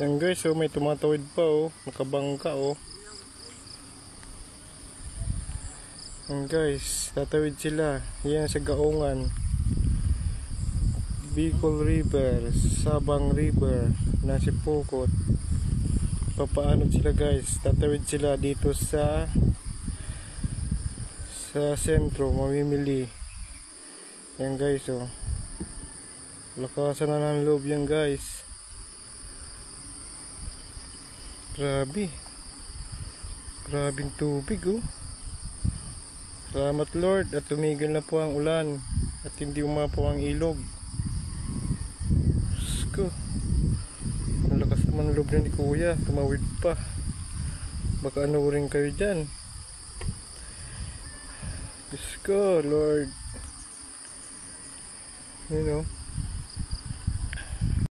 Yan guys, oh, may tumatawid pa, oh. Nakabangka, oh. Yan guys, tatawid sila. Yan sa Gaongan, Bicol River, Sabang River, Nasipukot. Papaano sila guys? Tatawid sila dito sa sentro, mamimili. Yan guys, oh. Lakasan na ng loob yan guys. Grabing tubig, oh. Salamat Lord at tumigil na po ang ulan at hindi umapaw ang ilog. Sko, ang lakas naman ng loob ni kuya, tumawid pa. Baka ano rin kayo dyan. Sko Lord, you know.